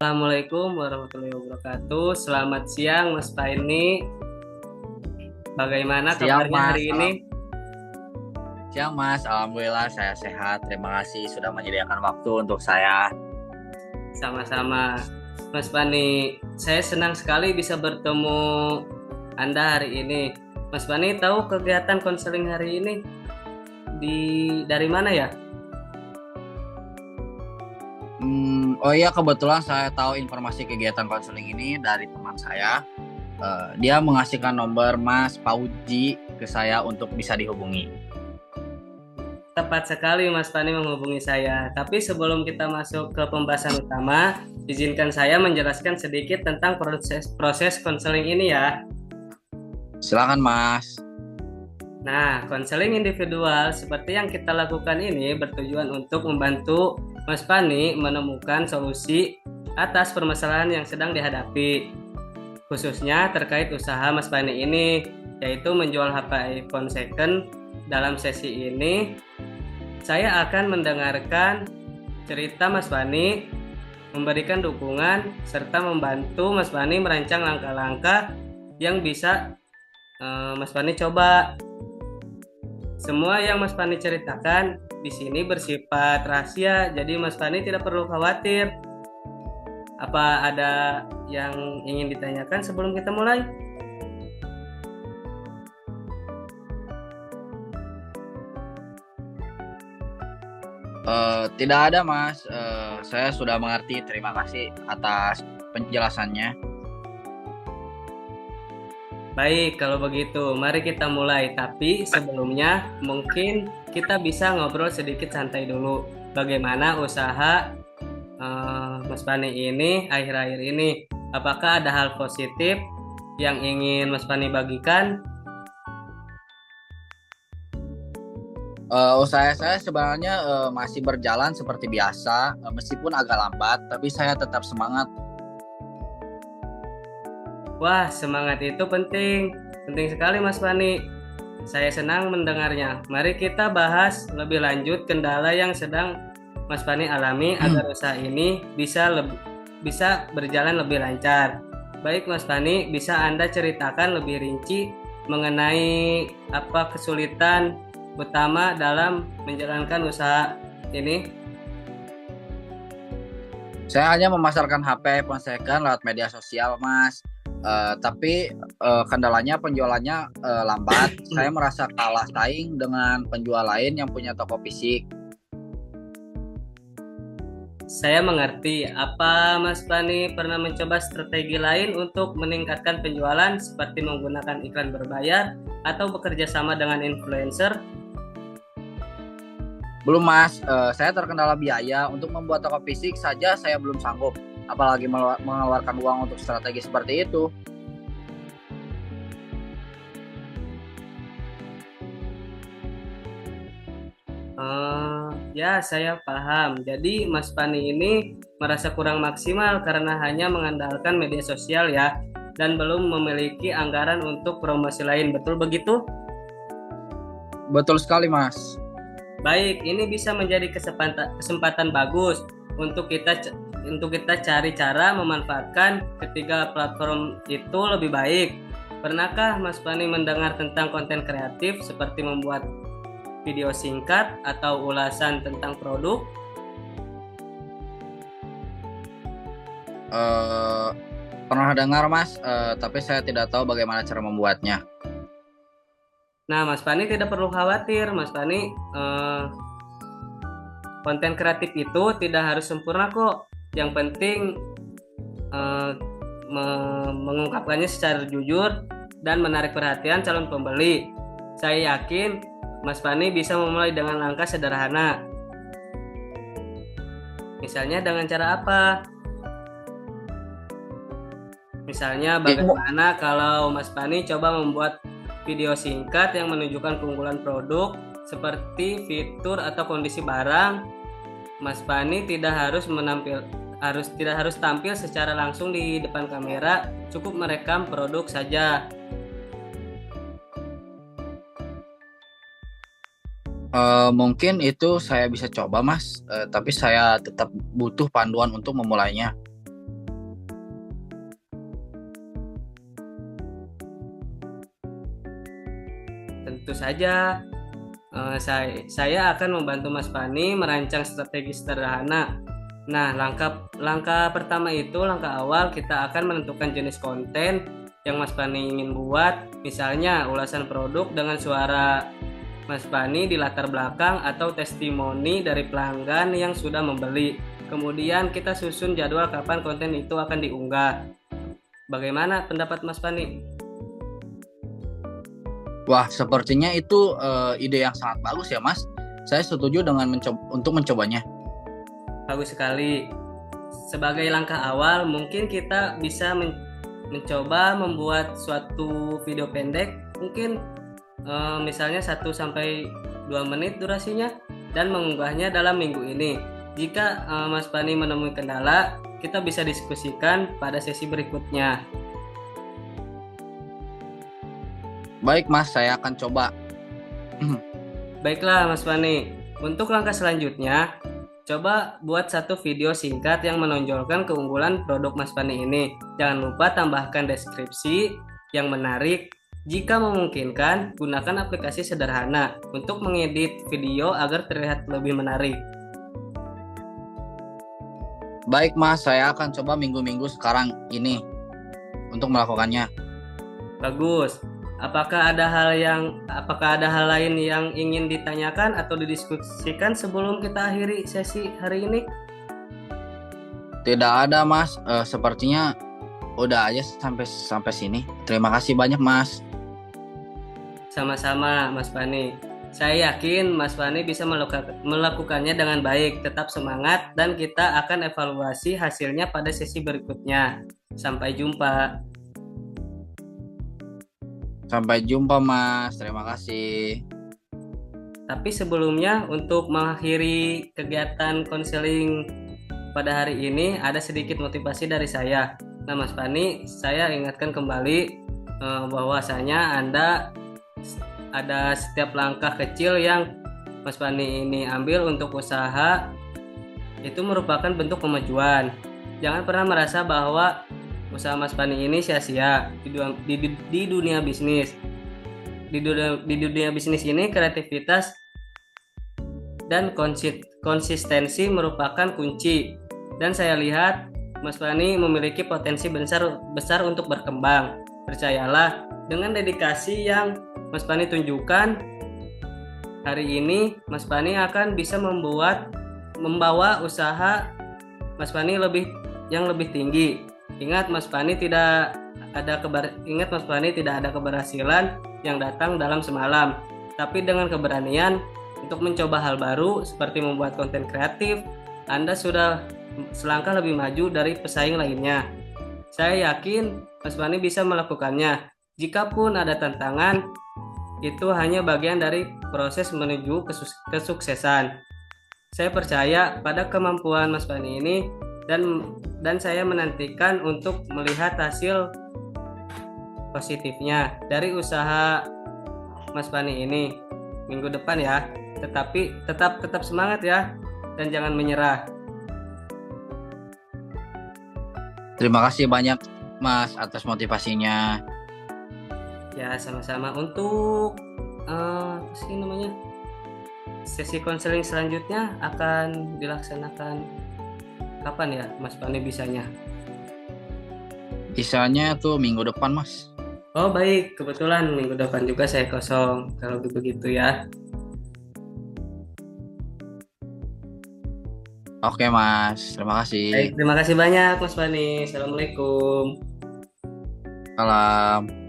Assalamualaikum warahmatullahi wabarakatuh. Selamat siang, Mas Paini. Bagaimana Siang kabarnya Mas, hari ini? Alhamdulillah saya sehat. Terima kasih sudah menyediakan waktu untuk saya. Sama-sama, Mas Pani. Saya senang sekali bisa bertemu Anda hari ini. Mas Pani tahu kegiatan konseling hari ini dari mana ya? Oh iya, kebetulan saya tahu informasi kegiatan konseling ini dari teman saya. Dia mengasihkan nomor Mas Pauji ke saya untuk bisa dihubungi. Tepat sekali Mas Pani menghubungi saya. Tapi sebelum kita masuk ke pembahasan utama, izinkan saya menjelaskan sedikit tentang proses konseling ini ya. Silakan Mas. Nah, konseling individual seperti yang kita lakukan ini bertujuan untuk membantu Mas Pani menemukan solusi atas permasalahan yang sedang dihadapi, khususnya terkait usaha Mas Pani ini, yaitu menjual HP iPhone second. Dalam sesi ini, saya akan mendengarkan cerita Mas Pani, memberikan dukungan, serta membantu Mas Pani merancang langkah-langkah yang bisa Mas Pani coba. Semua yang Mas Pani ceritakan di sini bersifat rahasia, jadi Mas Pani tidak perlu khawatir. Apa ada yang ingin ditanyakan sebelum kita mulai? Tidak ada Mas. Saya sudah mengerti. Terima kasih atas penjelasannya. Baik, kalau begitu, mari kita mulai. Tapi sebelumnya, mungkin kita bisa ngobrol sedikit santai dulu. Bagaimana usaha Mas Pani ini akhir-akhir ini? Apakah ada hal positif yang ingin Mas Pani bagikan? Usaha saya sebenarnya masih berjalan seperti biasa, meskipun agak lambat, tapi saya tetap semangat. Wah, semangat itu penting. Penting sekali Mas Pani. Saya senang mendengarnya. Mari kita bahas lebih lanjut kendala yang sedang Mas Pani alami agar usaha ini bisa berjalan lebih lancar. Baik Mas Pani, bisa Anda ceritakan lebih rinci mengenai apa kesulitan utama dalam menjalankan usaha ini? Saya hanya memasarkan HP iPhone second lewat media sosial, Mas. Tapi kendalanya penjualannya lambat. Saya merasa kalah saing dengan penjual lain yang punya toko fisik. Saya mengerti. Apa Mas Pani pernah mencoba strategi lain untuk meningkatkan penjualan seperti menggunakan iklan berbayar atau bekerja sama dengan influencer? Belum, Mas. Saya terkendala biaya. Untuk membuat toko fisik saja saya belum sanggup. Apalagi mengeluarkan uang untuk strategi seperti itu. Ya, saya paham. Jadi Mas Pani ini merasa kurang maksimal karena hanya mengandalkan media sosial ya, dan belum memiliki anggaran untuk promosi lain. Betul begitu? Betul sekali, Mas. Baik, ini bisa menjadi kesempatan bagus untuk kita cari cara memanfaatkan ketiga platform itu lebih baik. Pernahkah Mas Pani mendengar tentang konten kreatif seperti membuat video singkat atau ulasan tentang produk? Pernah dengar, Mas, tapi saya tidak tahu bagaimana cara membuatnya. Nah, Mas Pani tidak perlu khawatir. Mas Pani, konten kreatif itu tidak harus sempurna kok. Yang penting mengungkapkannya secara jujur dan menarik perhatian calon pembeli. Saya yakin Mas Pani bisa memulai dengan langkah sederhana. Misalnya dengan cara apa? Misalnya bagaimana kalau Mas Pani coba membuat video singkat yang menunjukkan keunggulan produk seperti fitur atau kondisi barang. Mas Pani tidak harus tampil secara langsung di depan kamera, cukup merekam produk saja. Mungkin itu saya bisa coba, Mas. Tapi saya tetap butuh panduan untuk memulainya. Tentu saja saya akan membantu Mas Fani merancang strategi sederhana. Nah, langkah pertama itu, langkah awal kita akan menentukan jenis konten yang Mas Fani ingin buat. Misalnya ulasan produk dengan suara Mas Fani di latar belakang atau testimoni dari pelanggan yang sudah membeli. Kemudian kita susun jadwal kapan konten itu akan diunggah. Bagaimana pendapat Mas Fani? Wah, sepertinya itu ide yang sangat bagus ya, Mas. Saya setuju dengan untuk mencobanya. Bagus sekali. Sebagai langkah awal, mungkin kita bisa mencoba membuat suatu video pendek, mungkin misalnya 1-2 menit durasinya, dan mengunggahnya dalam minggu ini. Jika Mas Fani menemui kendala, kita bisa diskusikan pada sesi berikutnya. Baik, Mas, saya akan coba. Baiklah Mas Fani, untuk langkah selanjutnya, coba buat satu video singkat yang menonjolkan keunggulan produk Mas Fani ini. Jangan lupa tambahkan deskripsi yang menarik. Jika memungkinkan, gunakan aplikasi sederhana untuk mengedit video agar terlihat lebih menarik. Baik, Mas, saya akan coba minggu-minggu sekarang ini untuk melakukannya. Bagus. Apakah ada hal lain yang ingin ditanyakan atau didiskusikan sebelum kita akhiri sesi hari ini? Tidak ada, Mas. Sepertinya udah aja sampai sini. Terima kasih banyak, Mas. Sama-sama, Mas Fani. Saya yakin Mas Fani bisa melakukannya dengan baik. Tetap semangat dan kita akan evaluasi hasilnya pada sesi berikutnya. Sampai jumpa. Sampai jumpa, Mas. Terima kasih. Tapi sebelumnya, untuk mengakhiri kegiatan konseling pada hari ini, ada sedikit motivasi dari saya. Nah, Mas Fani, saya ingatkan kembali bahwasanya Anda ada setiap langkah kecil yang Mas Fani ini ambil untuk usaha itu merupakan bentuk kemajuan. Jangan pernah merasa bahwa usaha Mas Fani ini sia-sia di dunia bisnis. Di dunia bisnis ini kreativitas dan konsistensi merupakan kunci. Dan saya lihat Mas Fani memiliki potensi besar untuk berkembang. Percayalah, dengan dedikasi yang Mas Fani tunjukkan hari ini, Mas Fani akan bisa membawa usaha Mas Fani lebih tinggi. Ingat Mas Fani tidak ada keberhasilan yang datang dalam semalam, tapi dengan keberanian untuk mencoba hal baru seperti membuat konten kreatif, Anda sudah selangkah lebih maju dari pesaing lainnya. Saya yakin Mas Fani bisa melakukannya. Jikapun ada tantangan, itu hanya bagian dari proses menuju kesuksesan. Saya percaya pada kemampuan Mas Fani ini dan saya menantikan untuk melihat hasil positifnya dari usaha Mas Fani ini minggu depan ya. Tetapi tetap semangat ya, dan jangan menyerah. Terima kasih banyak, Mas, atas motivasinya. Ya, sama-sama. Untuk sesi konseling selanjutnya akan dilaksanakan kapan ya, Mas Fani bisanya? Bisanya tuh minggu depan, Mas. Oh baik, kebetulan minggu depan juga saya kosong. Kalau begitu ya. Oke, Mas. Terima kasih. Baik, terima kasih banyak Mas Fani. Assalamualaikum. Salam.